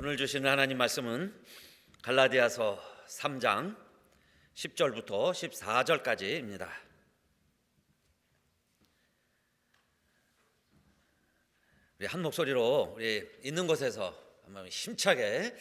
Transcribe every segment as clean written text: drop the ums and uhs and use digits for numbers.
오늘 주시는 하나님 말씀은 갈라디아서 3장 10절부터 14절까지입니다. 우리 한 목소리로 우리 있는 곳에서 한번 힘차게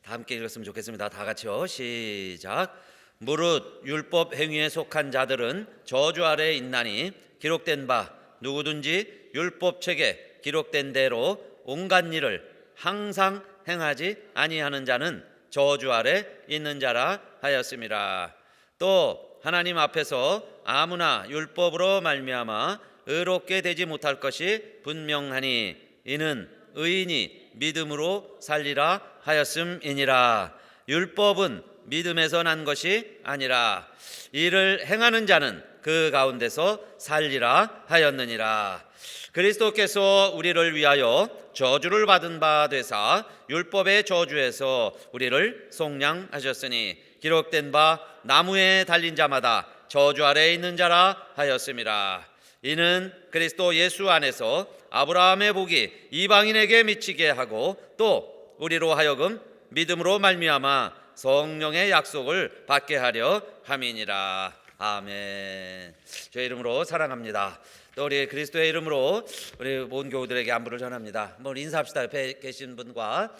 다 함께 읽었으면 좋겠습니다. 다 같이요. 시작. 무릇 율법 행위에 속한 자들은 저주 아래에 있나니 기록된 바 누구든지 율법책에 기록된 대로 온갖 일을 항상 행하지 아니하는 자는 저주 아래 있는 자라 하였음이라. 또 하나님 앞에서 아무나 율법으로 말미암아 의롭게 되지 못할 것이 분명하니 이는 의인이 믿음으로 살리라 하였음이니라. 율법은 믿음에서 난 것이 아니라 이를 행하는 자는 그 가운데서 살리라 하였느니라. 그리스도께서 우리를 위하여 저주를 받은 바 되사 율법의 저주에서 우리를 속량하셨으니 기록된 바 나무에 달린 자마다 저주 아래에 있는 자라 하였음이라. 이는 그리스도 예수 안에서 아브라함의 복이 이방인에게 미치게 하고 또 우리로 하여금 믿음으로 말미암아 성령의 약속을 받게 하려 함이니라. 아멘. 주의 이름으로 사랑합니다. 또 우리 그리스도의 이름으로 우리 모든 교우들에게 안부를 전합니다. 한번 인사합시다. 옆에 계신 분과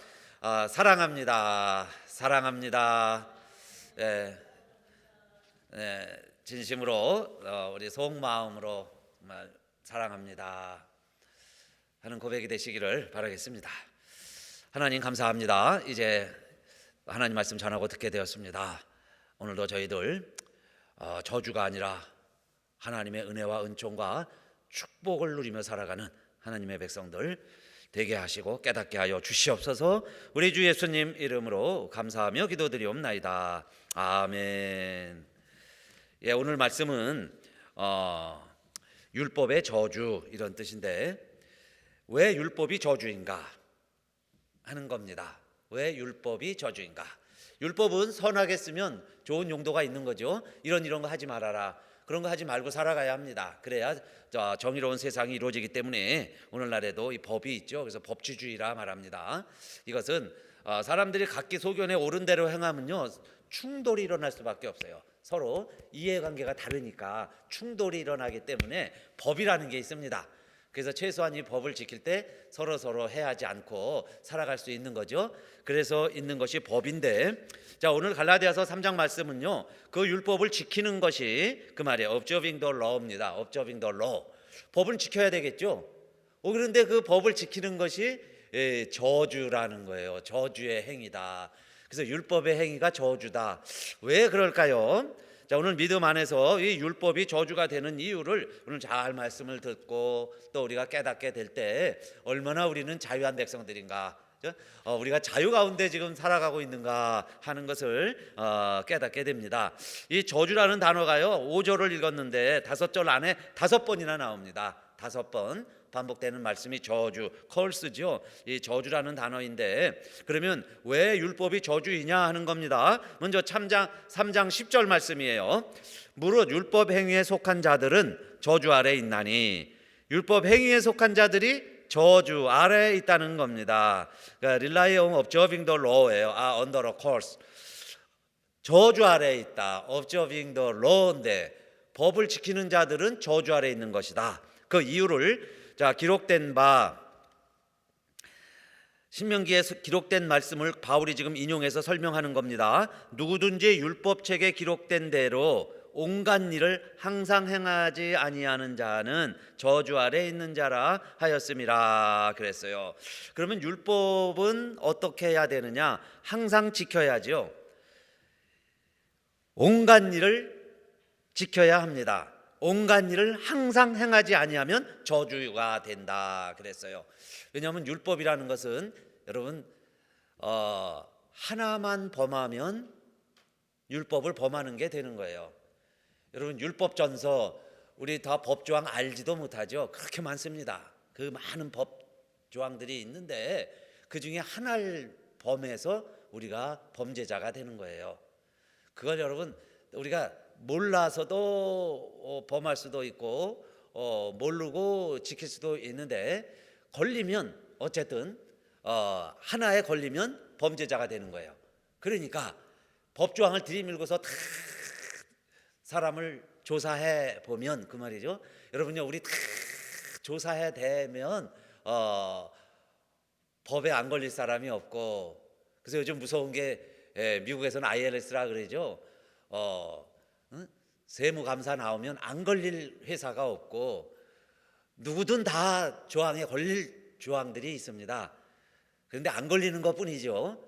사랑합니다. 사랑합니다. 진심으로 우리 속마음으로 정말 사랑합니다 하는 고백이 되시기를 바라겠습니다. 하나님 감사합니다. 이제 하나님 말씀 전하고 듣게 되었습니다. 오늘도 저희들 저주가 아니라 하나님의 은혜와 은총과 축복을 누리며 살아가는 하나님의 백성들 되게 하시고 깨닫게 하여 주시옵소서. 우리 주 예수님 이름으로 감사하며 기도드리옵나이다. 아멘. 오늘 말씀은 율법의 저주 이런 뜻인데 왜 율법이 저주인가 하는 겁니다. 왜 율법이 저주인가? 율법은 선하게 쓰면 좋은 용도가 있는 거죠. 이런 거 하지 말아라. 그런 거 하지 말고 살아가야 합니다. 그래야 정의로운 세상이 이루어지기 때문에 오늘날에도 이 법이 있죠. 그래서 법치주의라 말합니다. 이것은 사람들이 각기 소견에 옳은 대로 행하면요 충돌이 일어날 수밖에 없어요. 서로 이해관계가 다르니까 충돌이 일어나기 때문에 법이라는 게 있습니다. 그래서 최소한 이 법을 지킬 때 서로 해하지 않고 살아갈 수 있는 거죠. 그래서 있는 것이 법인데, 자 오늘 갈라디아서 3장 말씀은요 그 율법을 지키는 것이 그 말이에요. observing the law입니다. observing the law. 법을 지켜야 되겠죠. 그런데 그 법을 지키는 것이 저주라는 거예요. 저주의 행위다. 그래서 율법의 행위가 저주다. 왜 그럴까요? 자 오늘 믿음 안에서 이 율법이 저주가 되는 이유를 오늘 잘 말씀을 듣고 또 우리가 깨닫게 될 때 얼마나 우리는 자유한 백성들인가, 우리가 자유 가운데 지금 살아가고 있는가 하는 것을 깨닫게 됩니다. 이 저주라는 단어가요 5절을 읽었는데 5절 안에 5번이나 나옵니다. 5번 반복되는 말씀이 저주, curse죠. 이 저주라는 단어인데 그러면 왜 율법이 저주이냐 하는 겁니다. 먼저 3장 10절 말씀이에요. 무릇 율법 행위에 속한 자들은 저주 아래에 있나니, 율법 행위에 속한 자들이 저주 아래에 있다는 겁니다. 그러니까 rely on observing the law예요. under a curse. 저주 아래에 있다. observing the law인데 법을 지키는 자들은 저주 아래에 있는 것이다. 그 이유를 기록된 바 신명기에 기록된 말씀을 바울이 지금 인용해서 설명하는 겁니다. 누구든지 율법책에 기록된 대로 온갖 일을 항상 행하지 아니하는 자는 저주 아래에 있는 자라 하였음이라 그랬어요. 그러면 율법은 어떻게 해야 되느냐? 항상 지켜야죠. 온갖 일을 지켜야 합니다. 온갖 일을 항상 행하지 아니하면 저주가 된다 그랬어요. 왜냐하면 율법이라는 것은 여러분 하나만 범하면 율법을 범하는 게 되는 거예요. 여러분 율법전서 우리 다 법조항 알지도 못하죠. 그렇게 많습니다. 그 많은 법조항들이 있는데 그 중에 하나를 범해서 우리가 범죄자가 되는 거예요. 그걸 여러분 우리가 몰라서도 범할 수도 있고 모르고 지킬 수도 있는데 걸리면 어쨌든 하나에 걸리면 범죄자가 되는 거예요. 그러니까 법조항을 들이밀고서 다 사람을 조사해 보면 그 말이죠. 여러분요, 우리 다 조사해 대면 법에 안 걸릴 사람이 없고, 그래서 요즘 무서운 게 미국에서는 IRS라 그러죠. 세무감사 나오면 안 걸릴 회사가 없고 누구든 다 조항에 걸릴 조항들이 있습니다. 그런데 안 걸리는 것뿐이죠.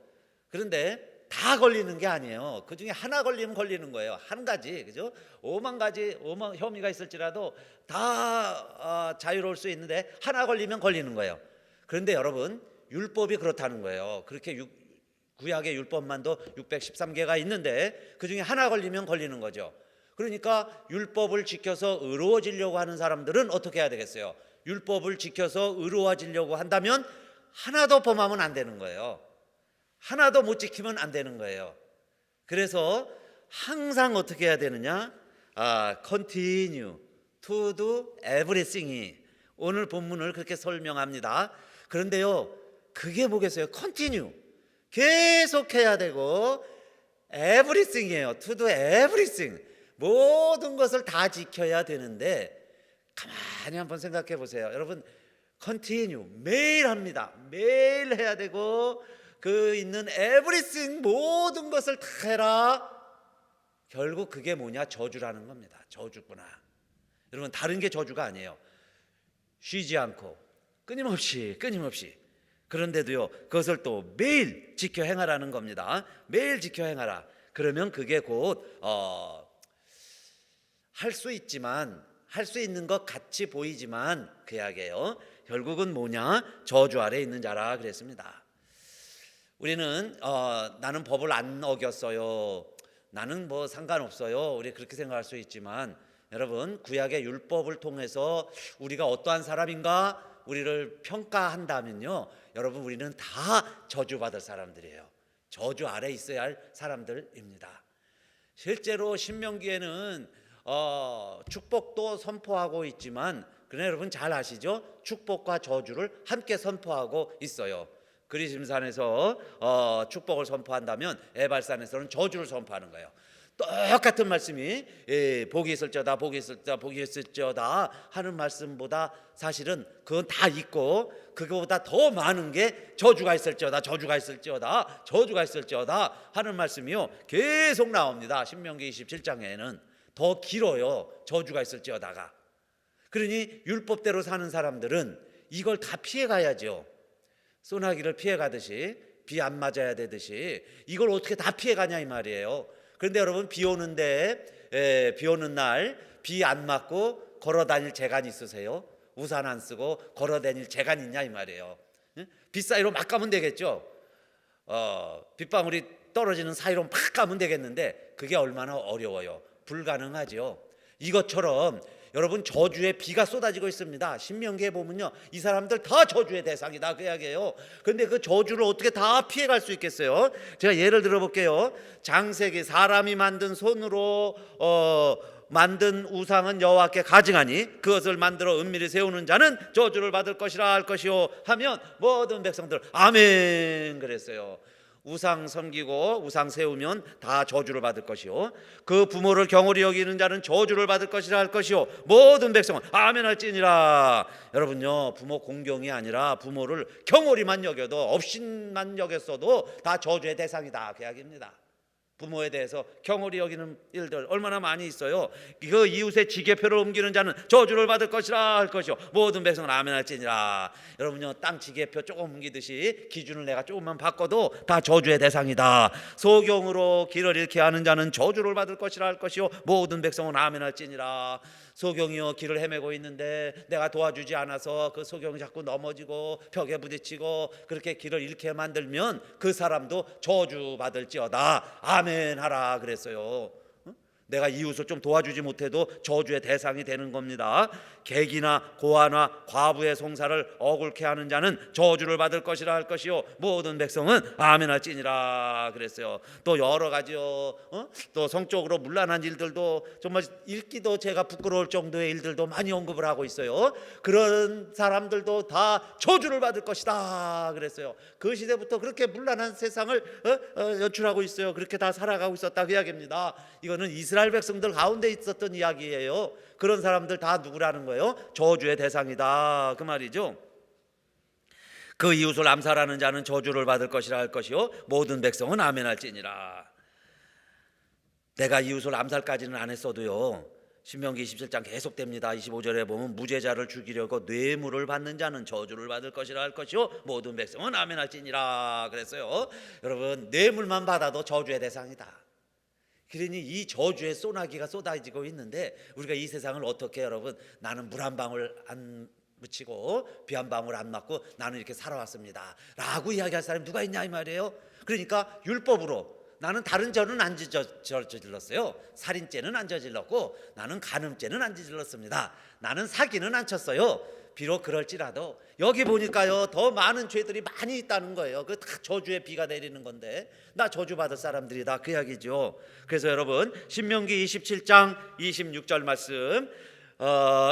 그런데 다 걸리는 게 아니에요. 그 중에 하나 걸리면 걸리는 거예요. 한 가지, 그죠? 5만 가지 혐의가 있을지라도 다 자유로울 수 있는데 하나 걸리면 걸리는 거예요. 그런데 여러분, 율법이 그렇다는 거예요. 그렇게 구약의 율법만도 613개가 있는데 그 중에 하나 걸리면 걸리는 거죠. 그러니까 율법을 지켜서 의로워지려고 하는 사람들은 어떻게 해야 되겠어요? 율법을 지켜서 의로워지려고 한다면 하나도 범하면 안 되는 거예요. 하나도 못 지키면 안 되는 거예요. 그래서 항상 어떻게 해야 되느냐? Continue to do everything이 오늘 본문을 그렇게 설명합니다. 그런데요, 그게 뭐겠어요? Continue, 계속해야 되고, everything이에요. To do everything, 모든 것을 다 지켜야 되는데 가만히 한번 생각해 보세요. 여러분, Continue 매일 합니다. 매일 해야 되고 그 있는 everything 모든 것을 다 해라. 결국 그게 뭐냐? 저주라는 겁니다. 저주구나. 여러분, 다른 게 저주가 아니에요. 쉬지 않고 끊임없이 그런데도요, 그것을 또 매일 지켜 행하라는 겁니다. 매일 지켜 행하라. 그러면 그게 곧 할 수 있지만, 할 수 있는 것 같이 보이지만 그야게요, 결국은 뭐냐? 저주 아래 있는 자라 그랬습니다. 우리는 나는 법을 안 어겼어요, 나는 뭐 상관없어요, 우리 그렇게 생각할 수 있지만, 여러분, 구약의 율법을 통해서 우리가 어떠한 사람인가 우리를 평가한다면요, 여러분, 우리는 다 저주받을 사람들이에요. 저주 아래 있어야 할 사람들입니다. 실제로 신명기에는 축복도 선포하고 있지만, 그러나 여러분 잘 아시죠? 축복과 저주를 함께 선포하고 있어요. 그리심산에서 축복을 선포한다면 에발산에서는 저주를 선포하는 거예요. 똑같은 말씀이 복이 있을지어다, 복이 있을지어다, 복이 있을지어다 하는 말씀보다 사실은 그건 다 있고, 그거보다 더 많은 게 저주가 있을지어다, 저주가 있을지어다, 저주가 있을지어다 하는 말씀이요, 계속 나옵니다. 신명기 27장에는 더 길어요. 저주가 있을지어다가. 그러니 율법대로 사는 사람들은 이걸 다 피해가야죠. 소나기를 피해가듯이, 비 안 맞아야 되듯이 이걸 어떻게 다 피해가냐 이 말이에요. 그런데 여러분, 비 오는 날 비 안 맞고 걸어 다닐 재간 있으세요? 우산 안 쓰고 걸어 다닐 재간 있냐 이 말이에요. 빗 사이로 막 가면 되겠죠. 빗방울이 떨어지는 사이로 막 가면 되겠는데 그게 얼마나 어려워요. 불가능하죠. 이것처럼 여러분, 저주의 비가 쏟아지고 있습니다. 신명기에 보면요, 이 사람들 다 저주의 대상이다 그 이야기예요. 그런데 그 저주를 어떻게 다 피해갈 수 있겠어요? 제가 예를 들어볼게요. 장세기, 사람이 만든 손으로 만든 우상은 여호와께 가증하니 그것을 만들어 은밀히 세우는 자는 저주를 받을 것이라 할 것이요 하면 모든 백성들 아멘 그랬어요. 우상 섬기고 우상 세우면 다 저주를 받을 것이요, 그 부모를 경홀히 여기는 자는 저주를 받을 것이라 할 것이요 모든 백성은 아멘 할지니라. 여러분요, 부모 공경이 아니라 부모를 경홀히만 여겨도, 업신만 여겼어도 다 저주의 대상이다 그 이야기입니다. 부모에 대해서 경홀히 여기는 일들 얼마나 많이 있어요. 그 이웃의 지게표를 옮기는 자는 저주를 받을 것이라 할 것이요 모든 백성은 아멘 할지니라. 여러분요, 땅 지게표 조금 옮기듯이 기준을 내가 조금만 바꿔도 다 저주의 대상이다. 소경으로 길을 잃게 하는 자는 저주를 받을 것이라 할 것이요 모든 백성은 아멘 할지니라. 소경이요, 길을 헤매고 있는데 내가 도와주지 않아서 그 소경이 자꾸 넘어지고 벽에 부딪히고 그렇게 길을 잃게 만들면 그 사람도 저주 받을지어다 아멘 하라 그랬어요. 내가 이웃을 좀 도와주지 못해도 저주의 대상이 되는 겁니다. 객이나 고아나 과부의 송사를 억울케 하는 자는 저주를 받을 것이라 할 것이요 모든 백성은 아멘할지니라 그랬어요. 또 여러 가지요. 또 성적으로 문란한 일들도 정말 읽기도 제가 부끄러울 정도의 일들도 많이 언급을 하고 있어요. 그런 사람들도 다 저주를 받을 것이다 그랬어요. 그 시대부터 그렇게 문란한 세상을 연출하고 있어요. 그렇게 다 살아가고 있었다 그 이야기입니다. 이거는 이스라엘 백성들 가운데 있었던 이야기예요. 그런 사람들 다 누구라는 거예요? 저주의 대상이다 그 말이죠. 그 이웃을 암살하는 자는 저주를 받을 것이라 할 것이요 모든 백성은 아멘할지니라. 내가 이웃을 암살까지는 안 했어도요, 신명기 27장 계속됩니다. 25절에 보면 무죄자를 죽이려고 뇌물을 받는 자는 저주를 받을 것이라 할 것이요 모든 백성은 아멘할지니라 그랬어요. 여러분, 뇌물만 받아도 저주의 대상이다. 그러니 이 저주의 소나기가 쏟아지고 있는데 우리가 이 세상을 어떻게, 여러분, 나는 물 한 방울 안 묻히고 비 한 방울 안 맞고 나는 이렇게 살아왔습니다 라고 이야기할 사람이 누가 있냐 이 말이에요. 그러니까 율법으로 나는 다른 죄는 안 저질렀어요. 살인죄는 안 저질렀고 나는 간음죄는 안 저질렀습니다. 나는 사기는 안 쳤어요. 비록 그럴지라도 여기 보니까요 더 많은 죄들이 많이 있다는 거예요. 그 다 저주의 비가 내리는 건데 나 저주받을 사람들이다 그 이야기죠. 그래서 여러분, 신명기 27장 26절 말씀,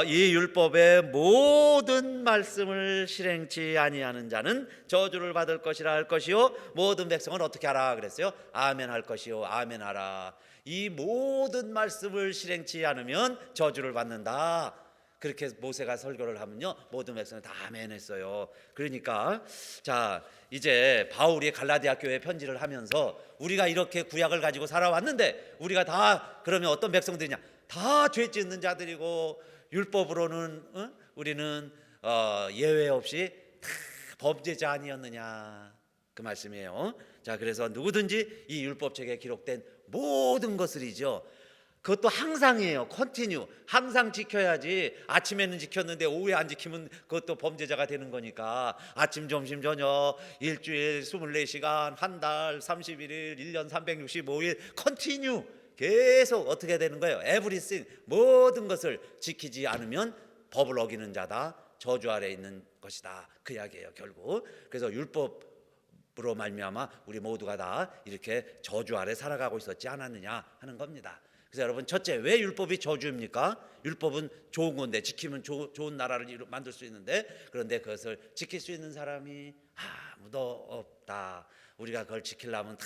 이 율법의 모든 말씀을 실행치 아니하는 자는 저주를 받을 것이라 할 것이요 모든 백성은 어떻게 하라 그랬어요? 아멘할 것이요 아멘하라. 이 모든 말씀을 실행치 않으면 저주를 받는다. 그렇게 모세가 설교를 하면요 모든 백성은 다 아멘했어요. 그러니까 자, 이제 바울이 갈라디아 교회에 편지를 하면서 우리가 이렇게 구약을 가지고 살아왔는데 우리가 다 그러면 어떤 백성들이냐? 다 죄 짓는 자들이고 율법으로는 우리는 예외 없이 다 범죄자 아니었느냐 그 말씀이에요. 자, 그래서 누구든지 이 율법책에 기록된 모든 것을이죠, 그것도 항상이에요. 컨티뉴 항상 지켜야지. 아침에는 지켰는데 오후에 안 지키면 그것도 범죄자가 되는 거니까 아침 점심 저녁 일주일 24시간 한 달 31일 1년 365일 컨티뉴 계속 어떻게 되는 거예요? 에브리싱 모든 것을 지키지 않으면 법을 어기는 자다, 저주 아래 있는 것이다 그 이야기예요 결국. 그래서 율법으로 말미암아 우리 모두가 다 이렇게 저주 아래 살아가고 있었지 않았느냐 하는 겁니다. 그래서 여러분, 첫째, 왜 율법이 저주입니까? 율법은 좋은 건데 지키면 좋은 나라를 만들 수 있는데, 그런데 그것을 지킬 수 있는 사람이 아무도 없다. 우리가 그걸 지키려면 다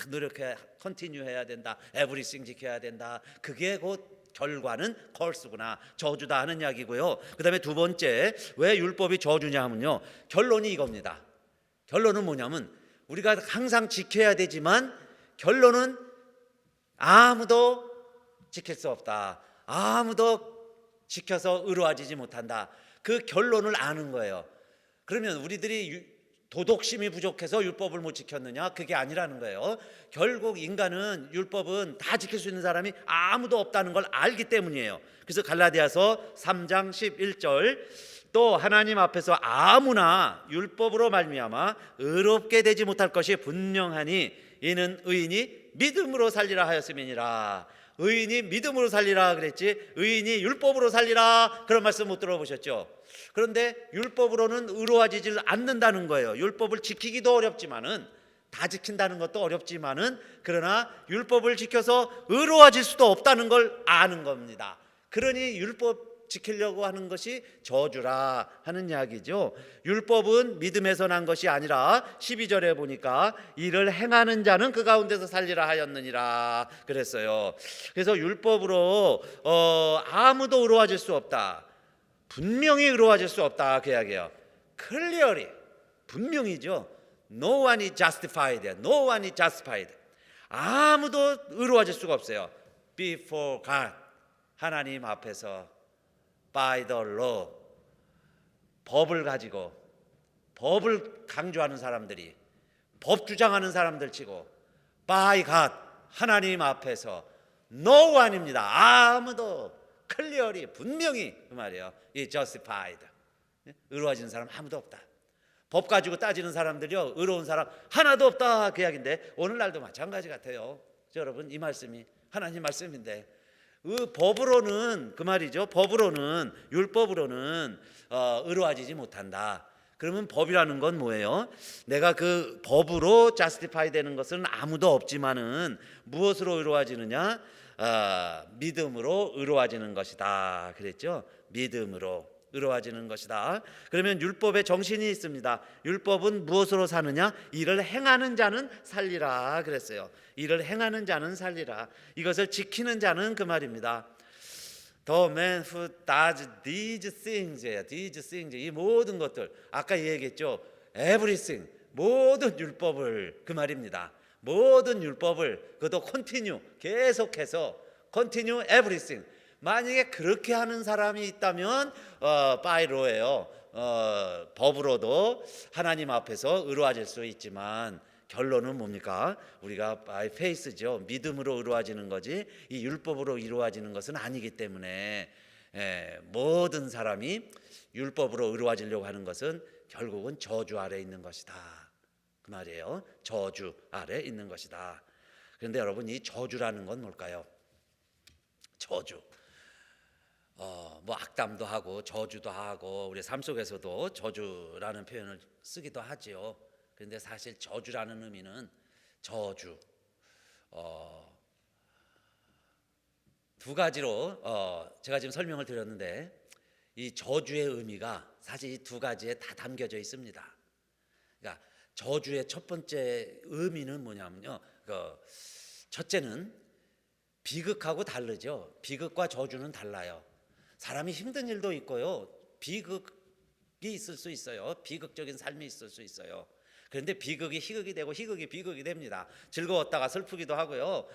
노력해 컨티뉴 해야 된다. 에브리싱 지켜야 된다. 그게 곧 결과는 컬스구나, 저주다 하는 이야기고요. 그 다음에 두 번째, 왜 율법이 저주냐 하면요, 결론이 이겁니다. 결론은 뭐냐면 우리가 항상 지켜야 되지만 결론은 아무도 지킬 수 없다. 아무도 지켜서 의로워지지 못한다. 그 결론을 아는 거예요. 그러면 우리들이 도덕심이 부족해서 율법을 못 지켰느냐? 그게 아니라는 거예요. 결국 인간은, 율법은 다 지킬 수 있는 사람이 아무도 없다는 걸 알기 때문이에요. 그래서 갈라디아서 3장 11절, 또 하나님 앞에서 아무나 율법으로 말미암아 의롭게 되지 못할 것이 분명하니 이는 의인이 믿음으로 살리라 하였음이니라. 의인이 믿음으로 살리라 그랬지, 의인이 율법으로 살리라 그런 말씀 못 들어보셨죠? 그런데 율법으로는 의로워지질 않는다는 거예요. 율법을 지키기도 어렵지만은, 다 지킨다는 것도 어렵지만은, 그러나 율법을 지켜서 의로워질 수도 없다는 걸 아는 겁니다. 그러니 율법 지키려고 하는 것이 저주라 하는 이야기죠. 율법은 믿음에서 난 것이 아니라 12절에 보니까 이를 행하는 자는 그 가운데서 살리라 하였느니라 그랬어요. 그래서 율법으로 아무도 의로워질 수 없다, 분명히 의로워질 수 없다 그 이야기예요. 클리어리, 분명히죠. No one is justified. No one is justified. 아무도 의로워질 수가 없어요. Before God, 하나님 앞에서. By the law, 법을 가지고, 법을 강조하는 사람들이, 법 주장하는 사람들 치고, by God, 하나님 앞에서 no one입니다. 아무도, 클리어리, 분명히 그 말이에요. 이 justified, 의로워지는 사람 아무도 없다. 법 가지고 따지는 사람들이요, 의로운 사람 하나도 없다 그 이야기인데 오늘날도 마찬가지 같아요. 여러분, 이 말씀이 하나님 말씀인데 그 법으로는 그 말이죠. 법으로는 율법으로는 의로워지지 못한다. 그러면 법이라는 건 뭐예요? 내가 그 법으로 justify 되는 것은 아무도 없지만은 무엇으로 의로워지느냐? 믿음으로 의로워지는 것이다. 그랬죠? 믿음으로 의로워지는 것이다. 그러면 율법의 정신이 있습니다. 율법은 무엇으로 사느냐? 이를 행하는 자는 살리라 그랬어요. 이를 행하는 자는 살리라. 이것을 지키는 자는 그 말입니다. The man who does these things, 이 모든 것들 아까 얘기했죠. Everything, 모든 율법을 그 말입니다. 모든 율법을 그것도 continue, 계속해서 continue everything. 만약에 그렇게 하는 사람이 있다면 by law예요. 법으로도 하나님 앞에서 의로워질 수 있지만 결론은 뭡니까? 우리가 by faith죠. 믿음으로 의로워지는 거지 이 율법으로 이루어지는 것은 아니기 때문에 모든 사람이 율법으로 의로워지려고 하는 것은 결국은 저주 아래 있는 것이다. 그 말이에요. 저주 아래 있는 것이다. 그런데 여러분 이 저주라는 건 뭘까요? 저주. 뭐 악담도 하고 저주도 하고 우리 삶 속에서도 저주라는 표현을 쓰기도 하지요. 그런데 사실 저주라는 의미는 저주 두 가지로 제가 지금 설명을 드렸는데 이 저주의 의미가 사실 이 두 가지에 다 담겨져 있습니다. 그러니까 저주의 첫 번째 의미는 뭐냐면요. 첫째는 비극하고 다르죠. 비극과 저주는 달라요. 사람이 힘든 일도 있고요. 비극이 있을 수 있어요. 비극적인 삶이 있을 수 있어요. 그런데 비극이 희극이 되고 희극이 비극이 됩니다. 즐거웠다가 슬프기도 하고요.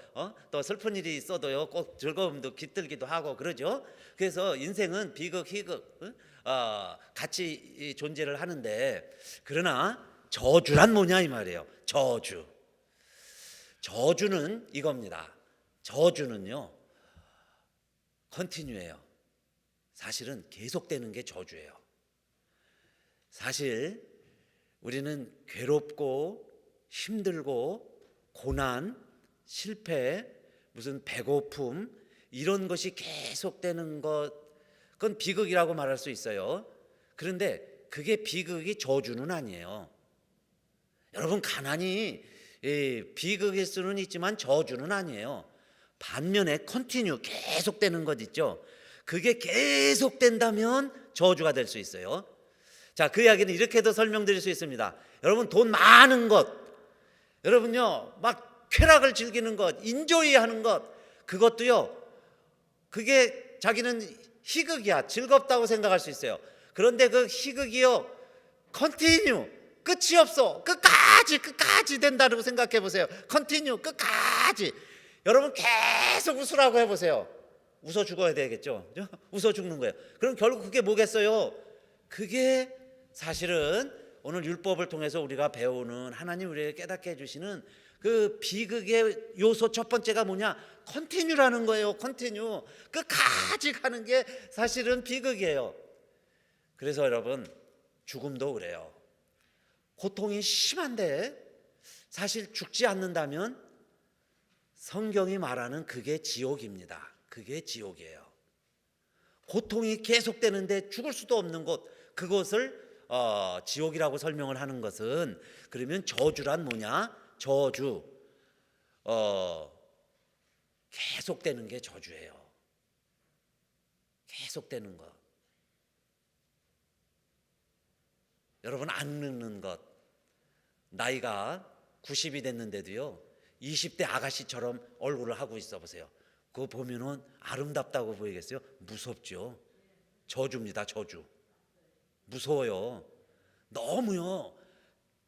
또 슬픈 일이 있어도요. 꼭 즐거움도 깃들기도 하고 그러죠. 그래서 인생은 비극, 희극 같이 존재를 하는데 그러나 저주란 뭐냐 이 말이에요. 저주는 이겁니다. 저주는요. 컨티뉴해요. 사실은 계속되는 게 저주예요. 사실 우리는 괴롭고 힘들고 고난, 실패, 무슨 배고픔 이런 것이 계속되는 것 그건 비극이라고 말할 수 있어요. 그런데 그게 비극이 저주는 아니에요. 여러분 가난이 비극일 수는 있지만 저주는 아니에요. 반면에 컨티뉴 계속되는 것 있죠. 그게 계속된다면 저주가 될 수 있어요. 자, 그 이야기는 이렇게도 설명드릴 수 있습니다. 여러분 돈 많은 것, 여러분요 막 쾌락을 즐기는 것, 인조이하는 것, 그것도요 그게 자기는 희극이야, 즐겁다고 생각할 수 있어요. 그런데 그 희극이요 컨티뉴, 끝이 없어. 끝까지 된다고 생각해 보세요. 컨티뉴, 끝까지. 여러분 계속 웃으라고 해보세요. 웃어 죽어야 되겠죠. 웃어 죽는 거예요. 그럼 결국 그게 뭐겠어요? 그게 사실은 오늘 율법을 통해서 우리가 배우는 하나님 우리에게 깨닫게 해주시는 그 비극의 요소 첫 번째가 뭐냐? 컨티뉴라는 거예요. 컨티뉴. 끝까지 가는 게 사실은 비극이에요. 그래서 여러분 죽음도 그래요. 고통이 심한데 사실 죽지 않는다면 성경이 말하는 그게 지옥입니다. 그게 지옥이에요. 고통이 계속되는데 죽을 수도 없는 곳, 그것을 지옥이라고 설명을 하는 것은 그러면 저주란 뭐냐? 저주 계속되는 게 저주예요. 계속되는 것. 여러분 안 늙는 것. 나이가 90이 됐는데도요 20대 아가씨처럼 얼굴을 하고 있어 보세요. 그거 보면은 아름답다고 보이겠어요? 무섭죠. 저주입니다. 저주. 무서워요. 너무요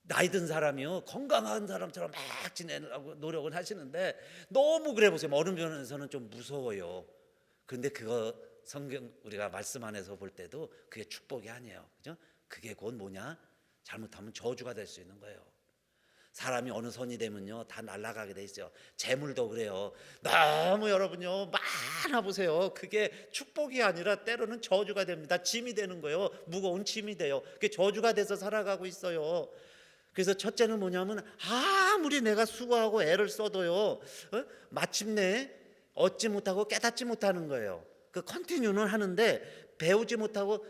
나이 든 사람이요 건강한 사람처럼 막 지내려고 노력을 하시는데 너무 그래 보세요. 어느 면에서는 좀 무서워요. 그런데 그거 성경 우리가 말씀 안에서 볼 때도 그게 축복이 아니에요. 그죠? 그게 곧 뭐냐? 잘못하면 저주가 될 수 있는 거예요. 사람이 어느 선이 되면요 다 날아가게 돼 있어요. 재물도 그래요. 너무 여러분요 많아 보세요. 그게 축복이 아니라 때로는 저주가 됩니다. 짐이 되는 거예요. 무거운 짐이 돼요. 그게 저주가 돼서 살아가고 있어요. 그래서 첫째는 뭐냐면 아무리 내가 수고하고 애를 써도요 마침내 얻지 못하고 깨닫지 못하는 거예요. 그 컨티뉴는 하는데 배우지 못하고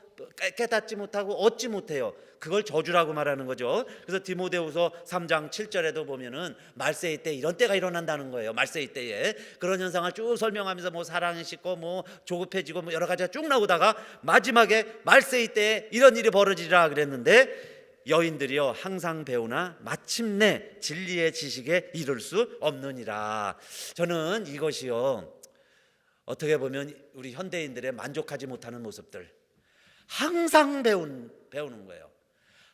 깨닫지 못하고 얻지 못해요. 그걸 저주라고 말하는 거죠. 그래서 디모데후서 3장 7절에도 보면은 말세이 때 이런 때가 일어난다는 거예요. 말세이 때에 그런 현상을 쭉 설명하면서 뭐 사랑이 식고 뭐 조급해지고 뭐 여러 가지가 쭉 나오다가 마지막에 말세이 때에 이런 일이 벌어지리라 그랬는데 여인들이여 항상 배우나 마침내 진리의 지식에 이를 수 없느니라. 저는 이것이요, 어떻게 보면 우리 현대인들의 만족하지 못하는 모습들, 항상 배우는 거예요.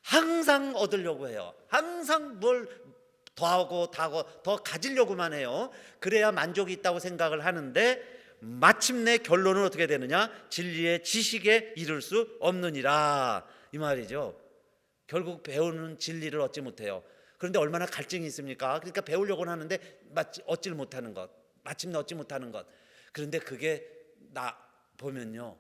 항상 얻으려고 해요. 항상 뭘 더하고 더 가지려고만 해요. 그래야 만족이 있다고 생각을 하는데 마침내 결론은 어떻게 되느냐? 진리의 지식에 이를 수 없느니라, 이 말이죠. 결국 배우는 진리를 얻지 못해요. 그런데 얼마나 갈증이 있습니까? 그러니까 배우려고는 하는데 얻지를 못하는 것, 마침내 얻지 못하는 것. 그런데 그게 나 보면요,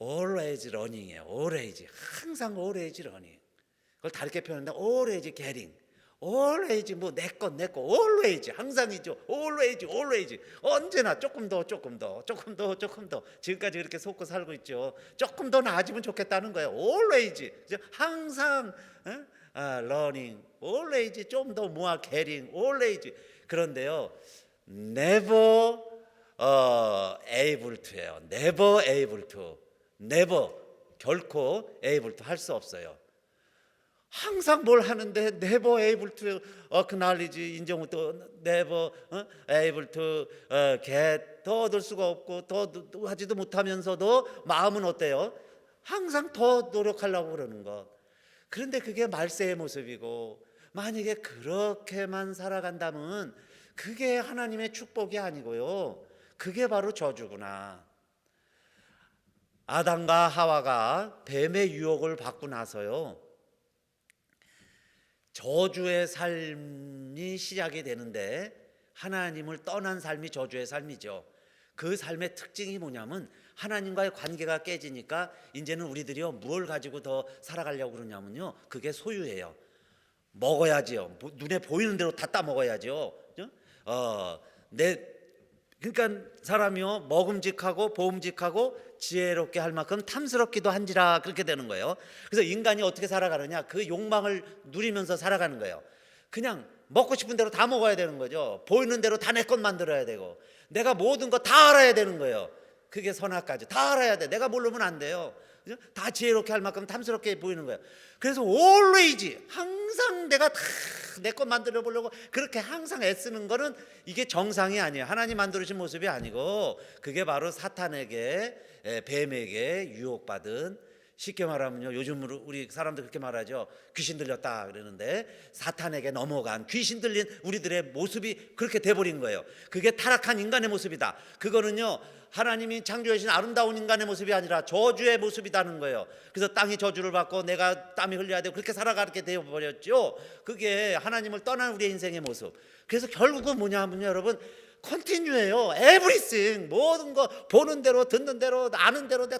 always running이에요. always, 항상 always running. 그걸 다르게 표현한다. always getting, always 뭐 내 것 always, 항상이죠. always 언제나 조금 더 지금까지 그렇게 속고 살고 있죠. 조금 더 나아지면 좋겠다는 거예요. always, 항상 learning, always 좀 더 more getting, always. 그런데요, never able to예요. never, 결코 able to 할 수 없어요. 항상 뭘 하는데 never able to acknowledge, 인정을 또 never able to get, 더 얻을 수가 없고 더 하지도 못하면서도 마음은 어때요? 항상 더 노력하려고 그러는 것. 그런데 그게 말세의 모습이고, 만약에 그렇게만 살아간다면 그게 하나님의 축복이 아니고요, 그게 바로 저주구나. 아담과 하와가 뱀의 유혹을 받고 나서요, 저주의 삶이 시작이 되는데, 하나님을 떠난 삶이 저주의 삶이죠. 그 삶의 특징이 뭐냐면 하나님과의 관계가 깨지니까 이제는 우리들이요, 뭘 가지고 더 살아가려고 그러냐면요, 그게 소유예요. 먹어야지요. 눈에 보이는 대로 다 따먹어야죠. 그러니까 사람이요, 먹음직하고 보음직하고 지혜롭게 할 만큼 탐스럽기도 한지라, 그렇게 되는 거예요. 그래서 인간이 어떻게 살아가느냐, 그 욕망을 누리면서 살아가는 거예요. 그냥 먹고 싶은 대로 다 먹어야 되는 거죠. 보이는 대로 다 내 것 만들어야 되고, 내가 모든 거 다 알아야 되는 거예요. 그게 선악까지 다 알아야 돼. 내가 모르면 안 돼요. 그죠? 다 지혜롭게 할 만큼 탐스럽게 보이는 거예요. 그래서 always, 항상 내가 다 내 것 만들어 보려고 그렇게 항상 애쓰는 거는 이게 정상이 아니에요. 하나님 만들어진 모습이 아니고, 그게 바로 사탄에게, 뱀에게 유혹받은, 쉽게 말하면요, 요즘 우리 사람들 그렇게 말하죠. 귀신 들렸다 그러는데, 사탄에게 넘어간, 귀신 들린 우리들의 모습이 그렇게 돼버린 거예요. 그게 타락한 인간의 모습이다. 그거는요, 하나님이 창조하신 아름다운 인간의 모습이 아니라 저주의 모습이라는 거예요. 그래서 땅이 저주를 받고 내가 땀이 흘려야 되고 그렇게 살아가게 되어버렸죠. 그게 하나님을 떠난 우리의 인생의 모습. 그래서 결국은 뭐냐 하면요, 여러분, 컨티뉴해요. 에브리싱, 모든 거 보는 대로 듣는 대로 아는 대로 내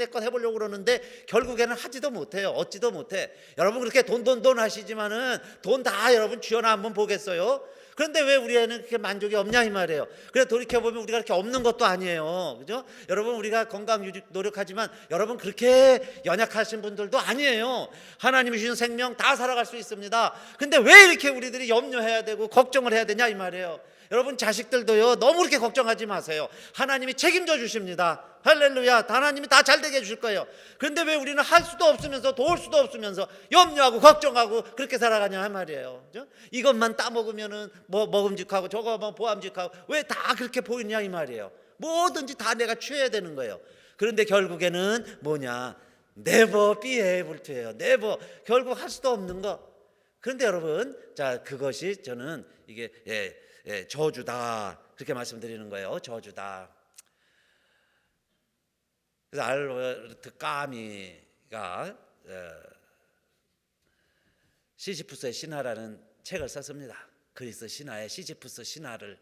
것 해보려고 그러는데 결국에는 하지도 못해요. 얻지도 못해. 여러분 그렇게 돈 하시지만은 돈 다 여러분 쥐어놔 한번 보겠어요? 그런데 왜 우리에는 그렇게 만족이 없냐 이 말이에요. 그래 돌이켜보면 우리가 그렇게 없는 것도 아니에요. 그죠? 여러분 우리가 건강 유지 노력하지만 여러분 그렇게 연약하신 분들도 아니에요. 하나님이 주신 생명 다 살아갈 수 있습니다. 근데 왜 이렇게 우리들이 염려해야 되고 걱정을 해야 되냐 이 말이에요. 여러분 자식들도요, 너무 그렇게 걱정하지 마세요. 하나님이 책임져 주십니다. 할렐루야. 하나님이 다 잘되게 해줄 거예요. 그런데 왜 우리는 할 수도 없으면서 도울 수도 없으면서 염려하고 걱정하고 그렇게 살아가냐 말이에요. 그죠? 이것만 따먹으면은 뭐 먹음직하고 저거 뭐 보암직하고 왜 다 그렇게 보이냐 이 말이에요. 뭐든지 다 내가 취해야 되는 거예요. 그런데 결국에는 뭐냐, never be able to예요. never, 결국 할 수도 없는 거. 그런데 여러분, 자, 그것이 저는 이게 저주다, 그렇게 말씀드리는 거예요. 저주다. 그래서 알버트 까미가 시지푸스의 신화라는 책을 썼습니다. 그리스 신화의 시지푸스 신화를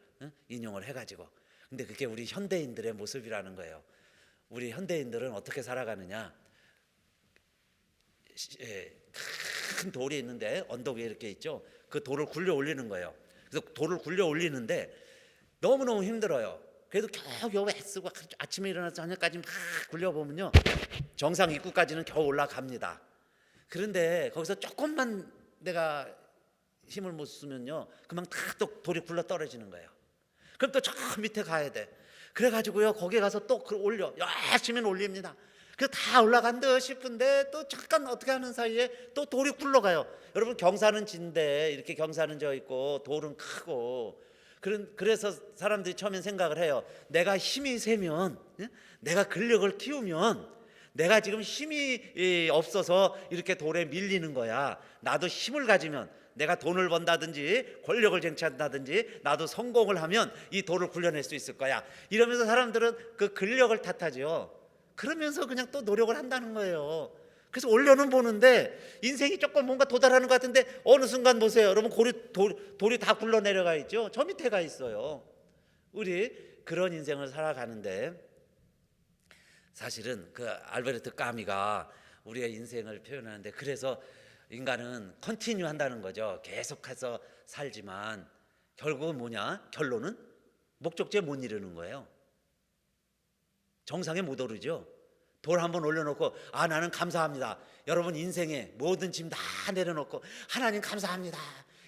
인용을 해가지고. 근데 그게 우리 현대인들의 모습이라는 거예요. 우리 현대인들은 어떻게 살아가느냐, 큰 돌이 있는데 언덕 위에 이렇게 있죠. 그 돌을 굴려 올리는 거예요. 그래서 돌을 굴려 올리는데 너무너무 힘들어요. 그래도 겨우겨우 애쓰고 아침에 일어나서 저녁까지 막 굴려보면요, 정상 입구까지는 겨우 올라갑니다. 그런데 거기서 조금만 내가 힘을 못 쓰면요, 금방 다 또 돌이 굴러 떨어지는 거예요. 그럼 또 저 밑에 가야 돼. 그래가지고요, 거기에 가서 또 올려, 열심히 올립니다. 그 다 올라간 듯 싶은데 또 잠깐 어떻게 하는 사이에 또 돌이 굴러가요. 여러분, 경사는 진데 이렇게 경사는 저 있고 돌은 크고, 그래서 사람들이 처음엔 생각을 해요. 내가 힘이 세면, 내가 근력을 키우면, 내가 지금 힘이 없어서 이렇게 돌에 밀리는 거야. 나도 힘을 가지면, 내가 돈을 번다든지 권력을 쟁취한다든지 나도 성공을 하면 이 돌을 굴려낼 수 있을 거야. 이러면서 사람들은 그 근력을 탓하죠. 그러면서 그냥 또 노력을 한다는 거예요. 그래서 올려는 보는데 인생이 조금 뭔가 도달하는 것 같은데 어느 순간 보세요. 여러분, 돌이 다 굴러 내려가 있죠. 저 밑에 가 있어요. 우리 그런 인생을 살아가는데, 사실은 그 알베르트 까미가 우리의 인생을 표현하는데, 그래서 인간은 컨티뉴 한다는 거죠. 계속해서 살지만 결국은 뭐냐? 결론은 목적지에 못 이르는 거예요. 정상에 못 오르죠. 돌 한번 올려놓고 나는 감사합니다. 여러분, 인생에 모든 짐 다 내려놓고 하나님 감사합니다.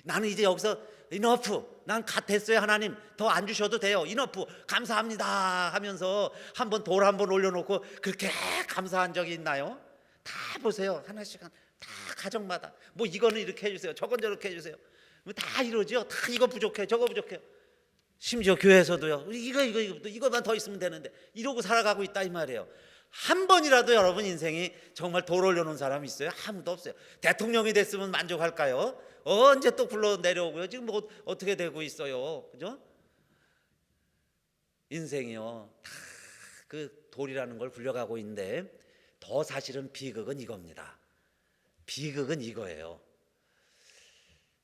나는 이제 여기서 이너프, 난 됐어요. 하나님 더 안 주셔도 돼요. 이너프, 감사합니다 하면서 한번 돌 한번 올려놓고 그렇게 감사한 적이 있나요? 다 보세요. 하나씩 다 가정마다 뭐 이거는 이렇게 해주세요, 저건 저렇게 해주세요. 다 이러죠. 다 이거 부족해, 저거 부족해요. 심지어 교회에서도요, 이거만 더 있으면 되는데 이러고 살아가고 있다 이 말이에요. 한 번이라도 여러분 인생이 정말 돌 올려놓은 사람이 있어요? 아무도 없어요. 대통령이 됐으면 만족할까요? 언제 또 굴러 내려오고요. 지금 뭐 어떻게 되고 있어요, 그죠? 인생이요, 다 그 돌이라는 걸 굴려가고 있는데, 더 사실은 비극은 이겁니다. 비극은 이거예요.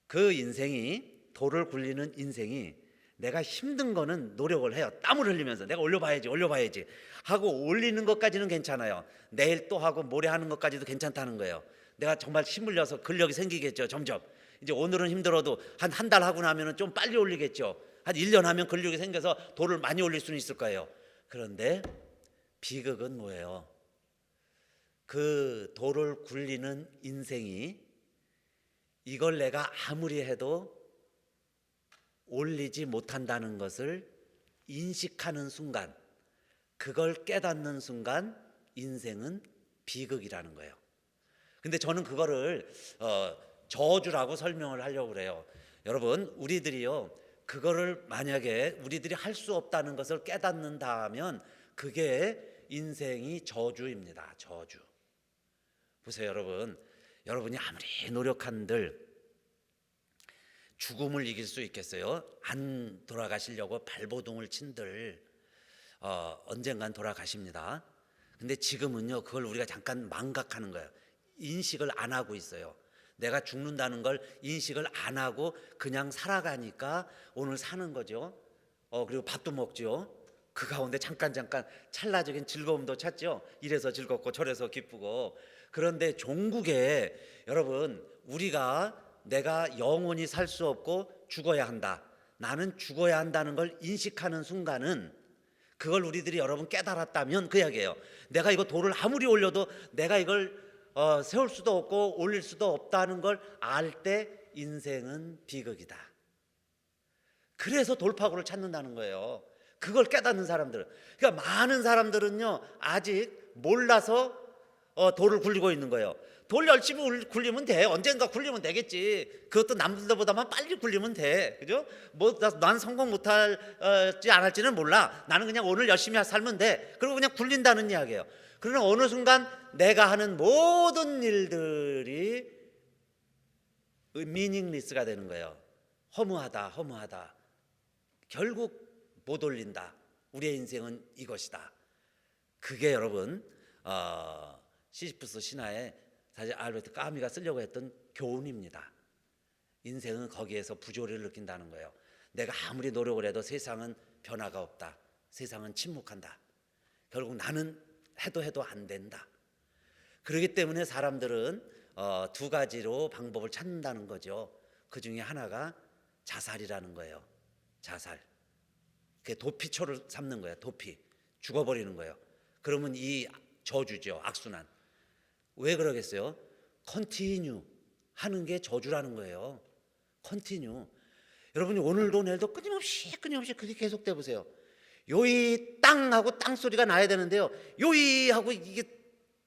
그 인생이, 돌을 굴리는 인생이, 내가 힘든 거는 노력을 해요. 땀을 흘리면서 내가 올려봐야지 하고 올리는 것까지는 괜찮아요. 내일 또 하고 모레 하는 것까지도 괜찮다는 거예요. 내가 정말 힘을 내서 근력이 생기겠죠. 점점 이제 오늘은 힘들어도 한 달 하고 나면 좀 빨리 올리겠죠. 한 1년 하면 근력이 생겨서 돌을 많이 올릴 수는 있을 거예요. 그런데 비극은 뭐예요? 그 돌을 굴리는 인생이, 이걸 내가 아무리 해도 올리지 못한다는 것을 인식하는 순간, 그걸 깨닫는 순간 인생은 비극이라는 거예요. 근데 저는 그거를 저주라고 설명을 하려고 그래요. 여러분, 우리들이요, 그거를 만약에 우리들이 할 수 없다는 것을 깨닫는다 하면 그게 인생이 저주입니다. 저주. 보세요, 여러분이 아무리 노력한들 죽음을 이길 수 있겠어요? 안 돌아가시려고 발버둥을 친들 언젠간 돌아가십니다. 근데 지금은요, 그걸 우리가 잠깐 망각하는 거예요. 인식을 안 하고 있어요. 내가 죽는다는 걸 인식을 안 하고 그냥 살아가니까 오늘 사는 거죠. 그리고 밥도 먹죠. 그 가운데 잠깐 찰나적인 즐거움도 찾죠. 이래서 즐겁고 저래서 기쁘고. 그런데 종국에 여러분, 내가 영원히 살 수 없고 죽어야 한다, 나는 죽어야 한다는 걸 인식하는 순간은, 그걸 우리들이 여러분 깨달았다면 그 이야기예요. 내가 이거 돌을 아무리 올려도 내가 이걸 세울 수도 없고 올릴 수도 없다는 걸 알 때 인생은 비극이다. 그래서 돌파구를 찾는다는 거예요. 그걸 깨닫는 사람들은. 그러니까 많은 사람들은요, 아직 몰라서 돌을 굴리고 있는 거예요. 돌 열심히 굴리면 돼. 언젠가 굴리면 되겠지. 그것도 남들보다만 빨리 굴리면 돼. 그죠? 난 성공 못할지 안 할지는 몰라. 나는 그냥 오늘 열심히 살면 돼. 그리고 그냥 굴린다는 이야기예요. 그러나 어느 순간 내가 하는 모든 일들이 미닝리스가 되는 거예요. 허무하다. 결국 못 올린다. 우리의 인생은 이것이다. 그게 여러분 시지프스 신화에 사실 알베르트 까미가 쓰려고 했던 교훈입니다. 인생은 거기에서 부조리를 느낀다는 거예요. 내가 아무리 노력을 해도 세상은 변화가 없다. 세상은 침묵한다. 결국 나는 해도 안 된다. 그렇기 때문에 사람들은 두 가지로 방법을 찾는다는 거죠. 그 중에 하나가 자살이라는 거예요. 자살. 그게 도피처를 삼는 거예요. 도피. 죽어버리는 거예요. 그러면 이 저주죠. 악순환. 왜 그러겠어요? 컨티뉴 하는 게 저주라는 거예요. 컨티뉴. 여러분이 오늘도 내일도 끊임없이 그렇게 계속돼 보세요. 요이 땅하고 땅 소리가 나야 되는데요. 요이 하고 이게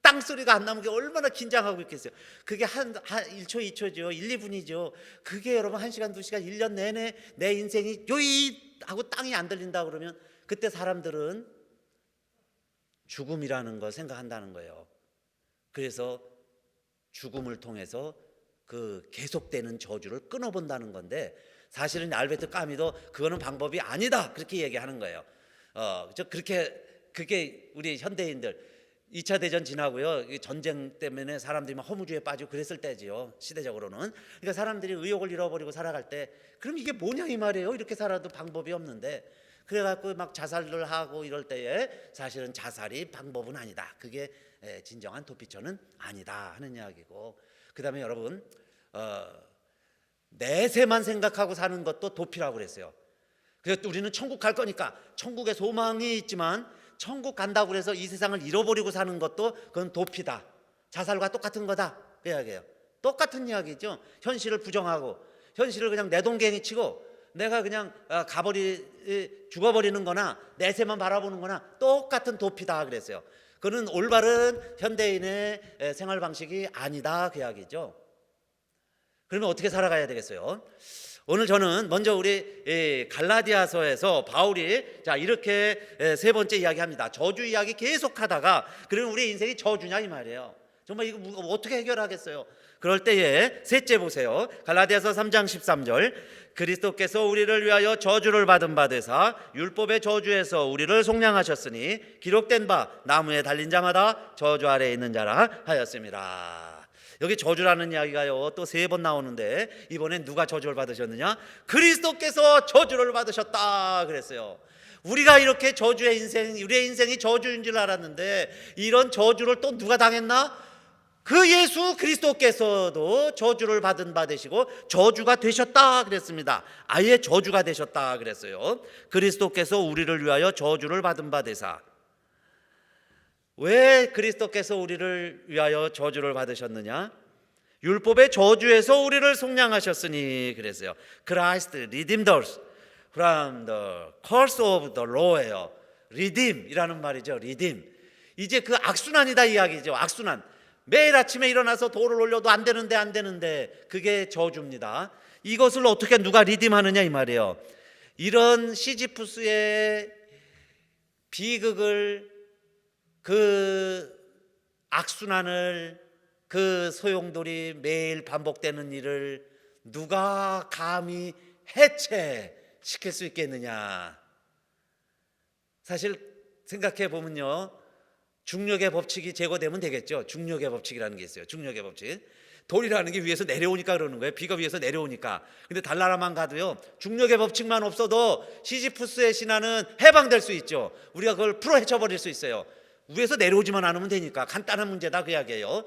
땅 소리가 안 나면 얼마나 긴장하고 있겠어요. 그게 한 1초 2초죠. 1, 2분이죠. 그게 여러분 1시간 2시간 1년 내내 내 인생이 요이 하고 땅이 안 들린다 그러면 그때 사람들은 죽음이라는 걸 생각한다는 거예요. 그래서 죽음을 통해서 그 계속되는 저주를 끊어본다는 건데, 사실은 알베르토 까미도 그거는 방법이 아니다 그렇게 얘기하는 거예요. 그게 우리 현대인들 2차 대전 지나고요, 전쟁 때문에 사람들이 막 허무주의에 빠지고 그랬을 때지요. 시대적으로는. 그러니까 사람들이 의욕을 잃어버리고 살아갈 때, 그럼 이게 뭐냐 이 말이에요. 이렇게 살아도 방법이 없는데, 그래갖고 막 자살을 하고 이럴 때에 사실은 자살이 방법은 아니다. 그게 진정한 도피처는 아니다 하는 이야기고, 그 다음에 여러분 내세만 생각하고 사는 것도 도피라고 그랬어요. 그래서 우리는 천국 갈 거니까 천국에 소망이 있지만 천국 간다고 그래서 이 세상을 잃어버리고 사는 것도 그건 도피다. 자살과 똑같은 거다 그 이야기예요. 똑같은 이야기죠. 현실을 부정하고 현실을 그냥 내동댕이 치고 내가 그냥 죽어버리는 거나 내세만 바라보는 거나 똑같은 도피다 그랬어요. 그는 올바른 현대인의 생활 방식이 아니다 그 이야기죠. 그러면 어떻게 살아가야 되겠어요? 오늘 저는 먼저 우리 갈라디아서에서 바울이 이렇게 세 번째 이야기합니다. 저주 이야기 계속하다가 그러면 우리 인생이 저주냐 이 말이에요. 정말 이거 어떻게 해결하겠어요? 그럴 때에 셋째 보세요. 갈라디아서 3장 13절. 그리스도께서 우리를 위하여 저주를 받은 바 되사 율법의 저주에서 우리를 속량하셨으니 기록된 바 나무에 달린 자마다 저주 아래에 있는 자라 하였습니다. 여기 저주라는 이야기가요 또 3번 나오는데, 이번엔 누가 저주를 받으셨느냐? 그리스도께서 저주를 받으셨다 그랬어요. 우리가 이렇게 저주의 인생, 우리의 인생이 저주인 줄 알았는데 이런 저주를 또 누가 당했나? 그 예수 그리스도께서도 저주를 받은 바 되시고 저주가 되셨다 그랬습니다. 아예 저주가 되셨다 그랬어요. 그리스도께서 우리를 위하여 저주를 받은 바 되사. 왜 그리스도께서 우리를 위하여 저주를 받으셨느냐? 율법의 저주에서 우리를 속량하셨으니 그랬어요. Christ redeemed us from the curse of the law예요. redeem이라는 말이죠. redeem. 이제 그 악순환이다 이야기죠. 악순환. 매일 아침에 일어나서 돌을 올려도 안 되는데 그게 저주입니다. 이것을 어떻게 누가 리딤하느냐 이 말이에요. 이런 시지푸스의 비극을, 그 악순환을, 그 소용돌이 매일 반복되는 일을 누가 감히 해체시킬 수 있겠느냐. 사실 생각해 보면요, 중력의 법칙이 제거되면 되겠죠. 중력의 법칙이라는 게 있어요. 중력의 법칙. 돌이라는 게 위에서 내려오니까 그러는 거예요. 비가 위에서 내려오니까. 근데 달나라만 가도요, 중력의 법칙만 없어도 시지푸스의 신화는 해방될 수 있죠. 우리가 그걸 풀어 헤쳐버릴 수 있어요. 위에서 내려오지만 않으면 되니까 간단한 문제다 그 이야기예요.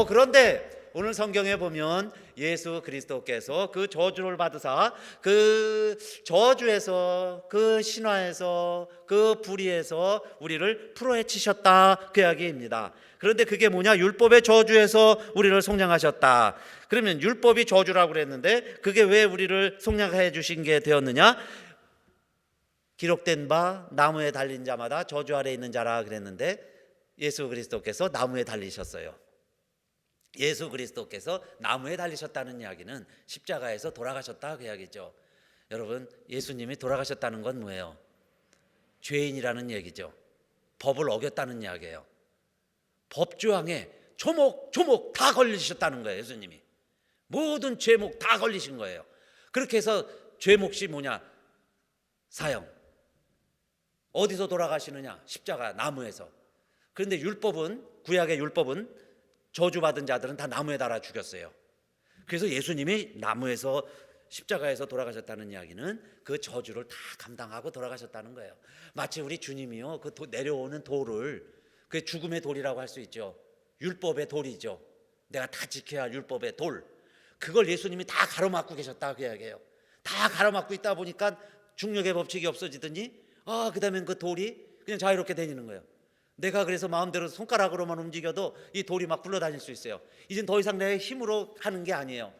그런데 오늘 성경에 보면 예수 그리스도께서 그 저주를 받으사 그 저주에서, 그 신화에서, 그 불의에서 우리를 풀어헤치셨다 그 이야기입니다. 그런데 그게 뭐냐? 율법의 저주에서 우리를 속량하셨다. 그러면 율법이 저주라고 그랬는데 그게 왜 우리를 속량해 주신 게 되었느냐? 기록된 바 나무에 달린 자마다 저주 아래 있는 자라 그랬는데 예수 그리스도께서 나무에 달리셨어요. 예수 그리스도께서 나무에 달리셨다는 이야기는 십자가에서 돌아가셨다 그 이야기죠. 여러분, 예수님이 돌아가셨다는 건 뭐예요? 죄인이라는 얘기죠. 법을 어겼다는 이야기예요. 법조항에 조목조목 다 걸리셨다는 거예요. 예수님이 모든 죄목 다 걸리신 거예요. 그렇게 해서 죄목이 뭐냐? 사형. 어디서 돌아가시느냐? 십자가, 나무에서. 그런데 율법은, 구약의 율법은 저주받은 자들은 다 나무에 달아 죽였어요. 그래서 예수님이 나무에서, 십자가에서 돌아가셨다는 이야기는 그 저주를 다 감당하고 돌아가셨다는 거예요. 마치 우리 주님이요, 그 내려오는 돌을, 그게 죽음의 돌이라고 할 수 있죠. 율법의 돌이죠. 내가 다 지켜야 할 율법의 돌, 그걸 예수님이 다 가로막고 계셨다 그 이야기예요. 다 가로막고 있다 보니까 중력의 법칙이 없어지더니 그다음엔 그 돌이 그냥 자유롭게 다니는 거예요. 내가 그래서 마음대로 손가락으로만 움직여도 이 돌이 막 굴러다닐 수 있어요. 이젠 더 이상 내 힘으로 하는 게 아니에요.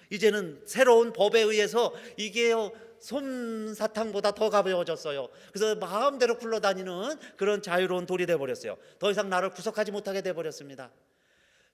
이제는 새로운 법에 의해서 이게요, 솜사탕보다 더 가벼워졌어요. 그래서 마음대로 굴러다니는 그런 자유로운 돌이 돼버렸어요. 더 이상 나를 구속하지 못하게 돼버렸습니다.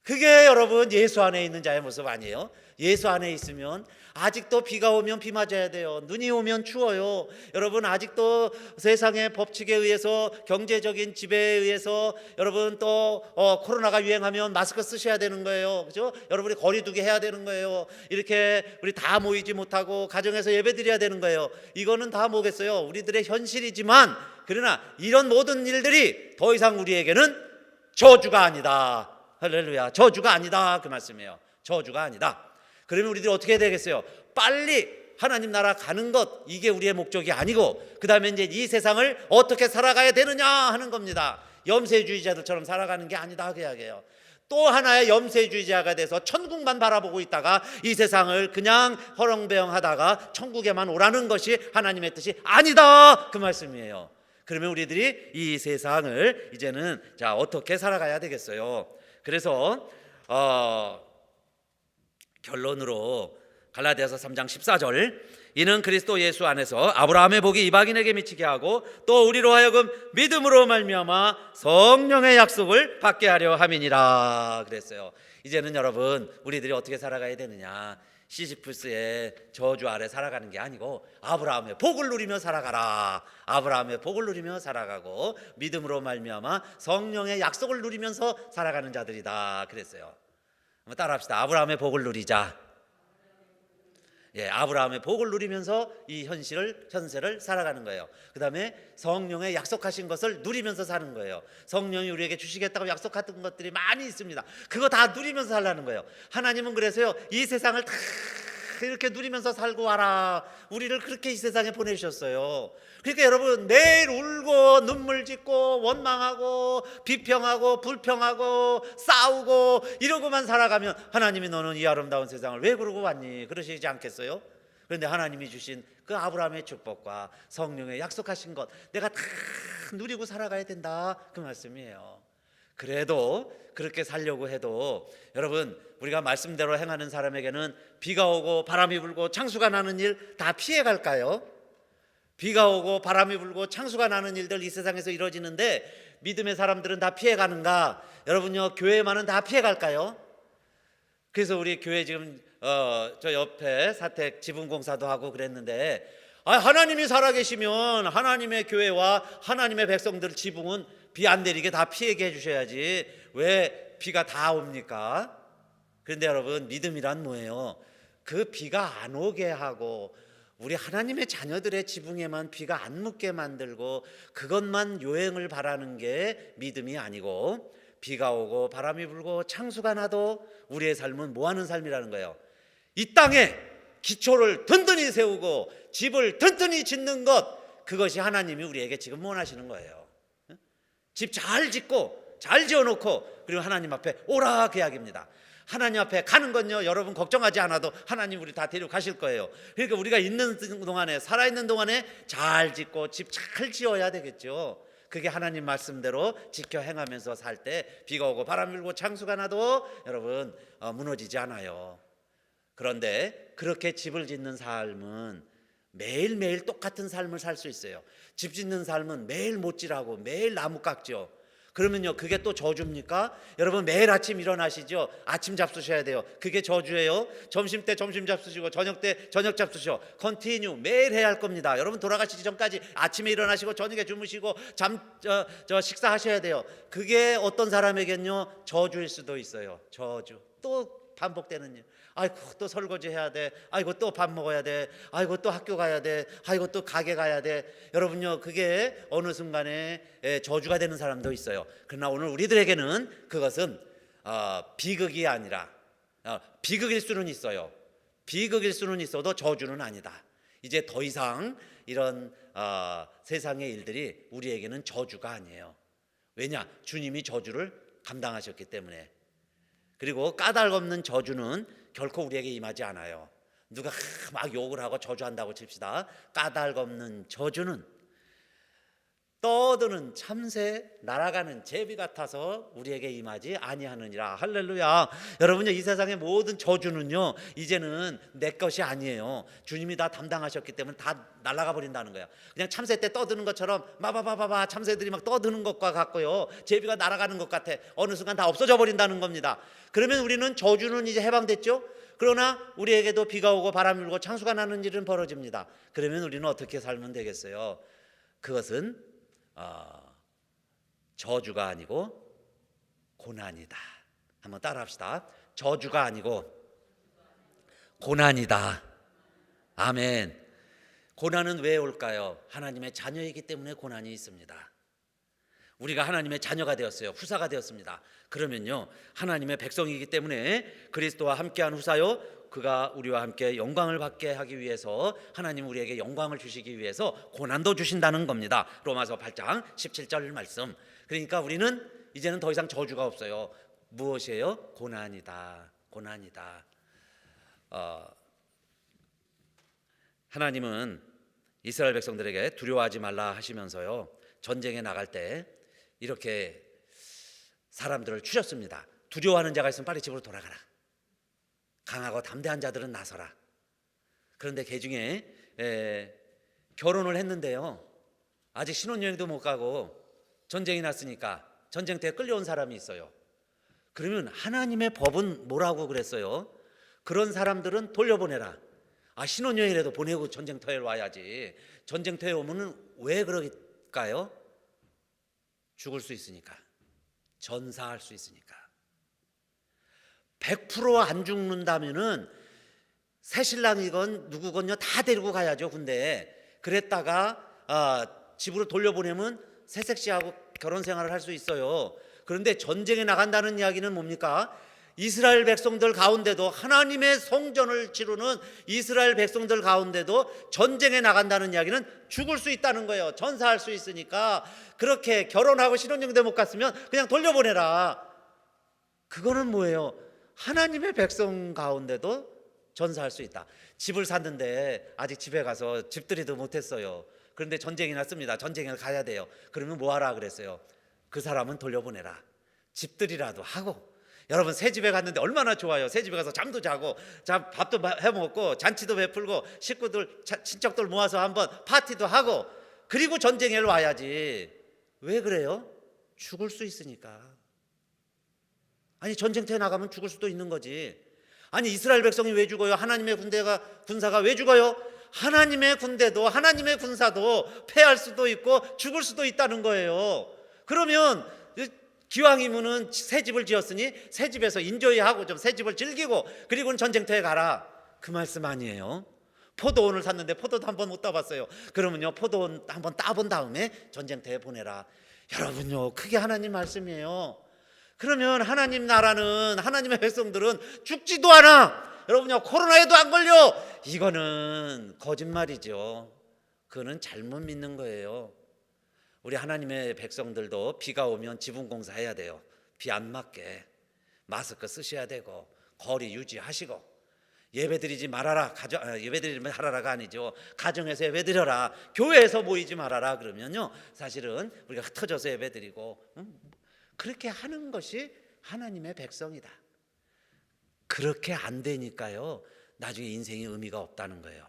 그게 여러분 예수 안에 있는 자의 모습 아니에요? 예수 안에 있으면 아직도 비가 오면 비 맞아야 돼요. 눈이 오면 추워요. 여러분 아직도 세상의 법칙에 의해서, 경제적인 지배에 의해서 여러분 또 코로나가 유행하면 마스크 쓰셔야 되는 거예요. 그죠? 여러분이 거리두기 해야 되는 거예요. 이렇게 우리 다 모이지 못하고 가정에서 예배 드려야 되는 거예요. 이거는 다 뭐겠어요? 우리들의 현실이지만, 그러나 이런 모든 일들이 더 이상 우리에게는 저주가 아니다. 할렐루야. 저주가 아니다, 그 말씀이에요. 저주가 아니다. 그러면 우리들이 어떻게 해야 되겠어요? 빨리 하나님 나라 가는 것, 이게 우리의 목적이 아니고, 그 다음에 이제 이 세상을 어떻게 살아가야 되느냐 하는 겁니다. 염세주의자들처럼 살아가는 게 아니다, 그 이야기예요. 또 하나의 염세주의자가 돼서 천국만 바라보고 있다가 이 세상을 그냥 허렁배영하다가 천국에만 오라는 것이 하나님의 뜻이 아니다, 그 말씀이에요. 그러면 우리들이 이 세상을 이제는 자 어떻게 살아가야 되겠어요? 그래서 결론으로 갈라디아서 3장 14절, 이는 그리스도 예수 안에서 아브라함의 복이 이방인에게 미치게 하고 또 우리로 하여금 믿음으로 말미암아 성령의 약속을 받게 하려 함이니라 그랬어요. 이제는 여러분 우리들이 어떻게 살아가야 되느냐, 시지프스의 저주 아래 살아가는 게 아니고 아브라함의 복을 누리며 살아가라. 아브라함의 복을 누리며 살아가고 믿음으로 말미암아 성령의 약속을 누리면서 살아가는 자들이다 그랬어요. 한번 따라합시다. 아브라함의 복을 누리자. 예, 아브라함의 복을 누리면서 이 현세를 살아가는 거예요. 그 다음에 성령의 약속하신 것을 누리면서 사는 거예요. 성령이 우리에게 주시겠다고 약속했던 것들이 많이 있습니다. 그거 다 누리면서 살라는 거예요. 하나님은 그래서요, 이 세상을 다 이렇게 누리면서 살고 와라, 우리를 그렇게 이 세상에 보내주셨어요. 그러니까 여러분 매일 울고 눈물 짓고 원망하고 비평하고 불평하고 싸우고 이러고만 살아가면 하나님이 너는 이 아름다운 세상을 왜 그러고 왔니? 그러시지 않겠어요? 그런데 하나님이 주신 그 아브라함의 축복과 성령의 약속하신 것 내가 다 누리고 살아가야 된다, 그 말씀이에요. 그래도 그렇게 살려고 해도 여러분 우리가 말씀대로 행하는 사람에게는 비가 오고 바람이 불고 창수가 나는 일 다 피해 갈까요? 비가 오고 바람이 불고 창수가 나는 일들 이 세상에서 이루어지는데 믿음의 사람들은 다 피해 가는가? 여러분요, 교회만은 다 피해 갈까요? 그래서 우리 교회 지금 저 옆에 사택 지붕공사도 하고 그랬는데, 하나님이 살아계시면 하나님의 교회와 하나님의 백성들 지붕은 비 안 내리게 다 피하게 해주셔야지 왜 비가 다 옵니까? 그런데 여러분 믿음이란 뭐예요? 그 비가 안 오게 하고 우리 하나님의 자녀들의 지붕에만 비가 안 묻게 만들고 그것만 요행을 바라는 게 믿음이 아니고, 비가 오고 바람이 불고 창수가 나도 우리의 삶은 뭐하는 삶이라는 거예요? 이 땅에 기초를 든든히 세우고 집을 든든히 짓는 것, 그것이 하나님이 우리에게 지금 원하시는 거예요. 집 잘 짓고 잘 지어놓고 그리고 하나님 앞에 오라, 그 이야기입니다. 하나님 앞에 가는 건요, 여러분 걱정하지 않아도 하나님 우리 다 데려가실 거예요. 그러니까 우리가 있는 동안에, 살아있는 동안에 잘 짓고 집 잘 지어야 되겠죠. 그게 하나님 말씀대로 지켜 행하면서 살 때 비가 오고 바람 불고 창수가 나도 여러분 무너지지 않아요. 그런데 그렇게 집을 짓는 삶은 매일매일 똑같은 삶을 살 수 있어요. 집 짓는 삶은 매일 못질하고 매일 나무 깎죠. 그러면요, 그게 또 저주입니까? 여러분 매일 아침 일어나시죠? 아침 잡수셔야 돼요. 그게 저주예요. 점심 때 점심 잡수시고 저녁 때 저녁 잡수셔. 컨티뉴 매일 해야 할 겁니다. 여러분 돌아가시기 전까지 아침에 일어나시고 저녁에 주무시고 식사하셔야 돼요. 그게 어떤 사람에겐요 저주일 수도 있어요. 저주. 또 반복되는 일. 아이고 또 설거지 해야 돼. 아이고 또 밥 먹어야 돼. 아이고 또 학교 가야 돼. 아이고 또 가게 가야 돼. 여러분요, 그게 어느 순간에 저주가 되는 사람도 있어요. 그러나 오늘 우리들에게는 그것은 비극이 아니라 비극일 수는 있어요. 비극일 수는 있어도 저주는 아니다. 이제 더 이상 이런 세상의 일들이 우리에게는 저주가 아니에요. 왜냐? 주님이 저주를 감당하셨기 때문에. 그리고 까닭 없는 저주는 결코 우리에게 임하지 않아요. 누가 막 욕을 하고 저주한다고 칩시다. 까닭 없는 저주는 떠드는 참새 날아가는 제비 같아서 우리에게 임하지 아니하느니라. 할렐루야. 여러분요, 이 세상의 모든 저주는요 이제는 내 것이 아니에요. 주님이 다 담당하셨기 때문에 다 날아가 버린다는 거예요. 그냥 참새 때 떠드는 것처럼 마바바바바 참새들이 막 떠드는 것과 같고요, 제비가 날아가는 것 같아. 어느 순간 다 없어져 버린다는 겁니다. 그러면 우리는 저주는 이제 해방됐죠. 그러나 우리에게도 비가 오고 바람이 불고 창수가 나는 일은 벌어집니다. 그러면 우리는 어떻게 살면 되겠어요? 그것은 저주가 아니고 고난이다. 한번 따라합시다. 저주가 아니고 고난이다. 아멘. 고난은 왜 올까요? 하나님의 자녀이기 때문에 고난이 있습니다. 우리가 하나님의 자녀가 되었어요. 후사가 되었습니다. 그러면요, 하나님의 백성이기 때문에 그리스도와 함께한 후사요, 그가 우리와 함께 영광을 받게 하기 위해서, 하나님 우리에게 영광을 주시기 위해서 고난도 주신다는 겁니다. 로마서 8장 17절 말씀. 그러니까 우리는 이제는 더 이상 저주가 없어요. 무엇이에요? 고난이다. 고난이다. 하나님은 이스라엘 백성들에게 두려워하지 말라 하시면서요, 전쟁에 나갈 때 이렇게 사람들을 추셨습니다. 두려워하는 자가 있으면 빨리 집으로 돌아가라. 강하고 담대한 자들은 나서라. 그런데 그 중에 결혼을 했는데요, 아직 신혼여행도 못 가고 전쟁이 났으니까 전쟁터에 끌려온 사람이 있어요. 그러면 하나님의 법은 뭐라고 그랬어요? 그런 사람들은 돌려보내라. 신혼여행이라도 보내고 전쟁터에 와야지. 전쟁터에 오면은 왜 그럴까요? 죽을 수 있으니까. 전사할 수 있으니까. 100% 안 죽는다면은 새신랑이건 누구건요 다 데리고 가야죠, 군대에. 그랬다가 집으로 돌려보내면 새색시하고 결혼 생활을 할 수 있어요. 그런데 전쟁에 나간다는 이야기는 뭡니까? 이스라엘 백성들 가운데도, 하나님의 성전을 치르는 이스라엘 백성들 가운데도 전쟁에 나간다는 이야기는 죽을 수 있다는 거예요. 전사할 수 있으니까. 그렇게 결혼하고 신혼여행도 못 갔으면 그냥 돌려보내라. 그거는 뭐예요? 하나님의 백성 가운데도 전사할 수 있다. 집을 샀는데 아직 집에 가서 집들이도 못했어요. 그런데 전쟁이 났습니다. 전쟁에 가야 돼요. 그러면 뭐하라 그랬어요? 그 사람은 돌려보내라. 집들이라도 하고. 여러분, 새 집에 갔는데 얼마나 좋아요. 새 집에 가서 잠도 자고 밥도 해먹고 잔치도 베풀고 식구들 친척들 모아서 한번 파티도 하고, 그리고 전쟁에 와야지. 왜 그래요? 죽을 수 있으니까. 전쟁터에 나가면 죽을 수도 있는 거지. 이스라엘 백성이 왜 죽어요? 하나님의 군사가 왜 죽어요? 하나님의 군대도, 하나님의 군사도 패할 수도 있고 죽을 수도 있다는 거예요. 그러면 기왕이면은 새 집을 지었으니 새 집에서 인조이하고 좀 새 집을 즐기고 그리고는 전쟁터에 가라. 그 말씀 아니에요? 포도원을 샀는데 포도도 한번 못 따봤어요. 그러면요, 포도원 한번 따본 다음에 전쟁터에 보내라. 여러분요, 그게 하나님 말씀이에요. 그러면 하나님 나라는, 하나님의 백성들은 죽지도 않아. 여러분요, 코로나에도 안 걸려. 이거는 거짓말이죠. 그거는 잘못 믿는 거예요. 우리 하나님의 백성들도 비가 오면 지붕 공사해야 돼요. 비 안 맞게 마스크 쓰셔야 되고 거리 유지하시고, 예배드리지 말아라. 예배드리지 말아라가 아니죠. 가정에서 예배드려라. 교회에서 모이지 말아라. 그러면요, 사실은 우리가 흩어져서 예배드리고 그렇게 하는 것이 하나님의 백성이다. 그렇게 안 되니까요, 나중에 인생이 의미가 없다는 거예요.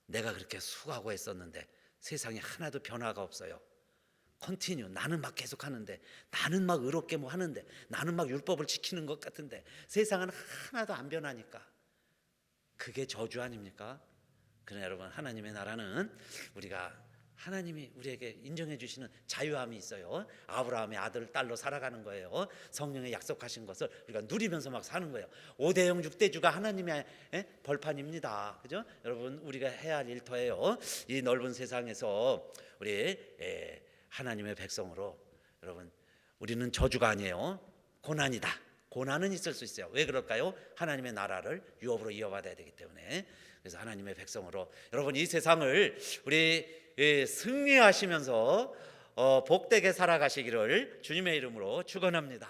내가 그렇게 수고하고 했었는데 세상에 하나도 변화가 없어요. 컨티뉴. 나는 막 계속 하는데, 나는 막 의롭게 뭐 하는데, 나는 막 율법을 지키는 것 같은데 세상은 하나도 안 변하니까 그게 저주 아닙니까? 그러나 여러분, 하나님의 나라는 우리가, 하나님이 우리에게 인정해 주시는 자유함이 있어요. 아브라함의 아들 딸로 살아가는 거예요. 성령의 약속하신 것을 우리가 누리면서 막 사는 거예요. 5대영 6대주가 하나님의 벌판입니다. 그죠? 여러분, 우리가 해야 할 일터예요. 이 넓은 세상에서 우리 하나님의 백성으로, 여러분, 우리는 저주가 아니에요. 고난이다. 고난은 있을 수 있어요. 왜 그럴까요? 하나님의 나라를 유업으로 이어받아야 되기 때문에. 그래서 하나님의 백성으로 여러분, 이 세상을 우리 승리하시면서 복되게 살아가시기를 주님의 이름으로 축원합니다.